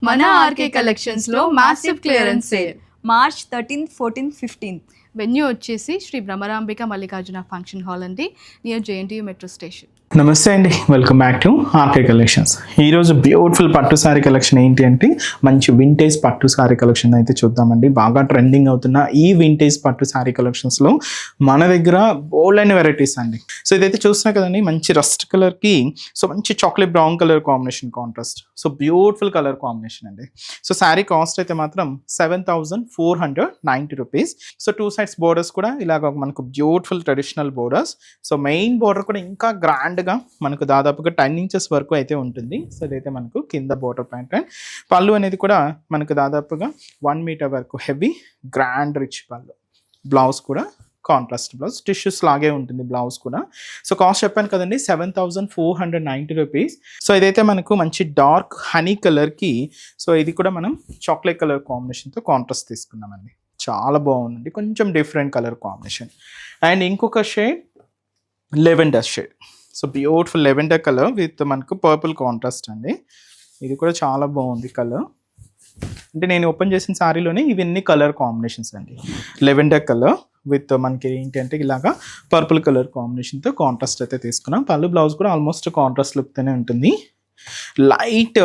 మన RK collections లో massive clearance sale March 13th, 14th, 15th. Venue వచ్చేసి Shri Bhramarambika Mallikarjuna function hall అండి, నియర్ జేఎన్టీయూ మెట్రో స్టేషన్. నమస్తే అండి, welcome back to RK collections. ఈరోజు బ్యూటిఫుల్ పట్టు శారీ కలెక్షన్ ఏంటి అంటే మంచి వింటేజ్ పట్టు శారీ కలెక్షన్ అయితే చూద్దామండి. బాగా ట్రెండింగ్ అవుతున్న ఈ వింటేజ్ పట్టు శారీ కలెక్షన్స్లో మన దగ్గర బోల్డ్ అయిన వెరైటీస్ అండి. సో ఇదైతే చూస్తున్నా కదండి, మంచి రస్ట్ కలర్కి సో మంచి chocolate brown colour combination contrast, so beautiful colour combination అండి. సో శారీ కాస్ట్ అయితే మాత్రం 7,490 rupees. So two sides borders కూడా ఇలాగ మనకు beautiful traditional borders. So main border కూడా ఇంకా గ్రాండ్ గా మనకు దాదాపుగా 10 ఇంచెస్ వరకు అయితే ఉంటుంది. సో ఇదైతే మనకు కింద బోర్డర్ ప్యాంట్ అండ్ పళ్ళు అనేది కూడా మనకు దాదాపుగా 1 మీటర్ వరకు హెవీ గ్రాండ్ రిచ్ పళ్ళు. బ్లౌజ్ కూడా కాంట్రాస్ట్ బ్లౌజ్, టిష్యూస్ లాగే ఉంటుంది బ్లౌజ్ కూడా. సో కాస్ట్ చెప్పాను కదండి, 7,490 రూపీస్. సో ఇదైతే మనకు మంచి డార్క్ హనీ కలర్కి, సో ఇది కూడా మనం చాక్లెట్ కలర్ కాంబినేషన్తో కాంట్రాస్ట్ తీసుకున్నామండి. చాలా బాగుందండి, కొంచెం డిఫరెంట్ కలర్ కాంబినేషన్. అండ్ ఇంకొక shade lavender shade, so beautiful lavender colour with మనకు పర్పుల్ కాంట్రాస్ట్ అండి. ఇది కూడా చాలా బాగుంది కలర్. అంటే నేను ఓపెన్ చేసిన శారీలోనే ఇవన్నీ కలర్ కాంబినేషన్స్ అండి. లెవెండర్ కలర్ విత్ మనకి ఏంటంటే ఇలాగా పర్పుల్ కలర్ కాంబినేషన్తో కాంట్రాస్ట్ అయితే తీసుకున్నాం. పళ్ళు బ్లౌజ్ కూడా ఆల్మోస్ట్ కాంట్రాస్ట్ లుక్తోనే ఉంటుంది. Light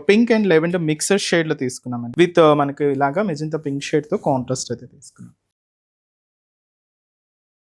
pink and lavender mixer షేడ్లో తీసుకున్నామండి. విత్ మనకి ఇలాగా మెజంతా పింక్ షేడ్తో కాంట్రాస్ట్ అయితే తీసుకున్నాం.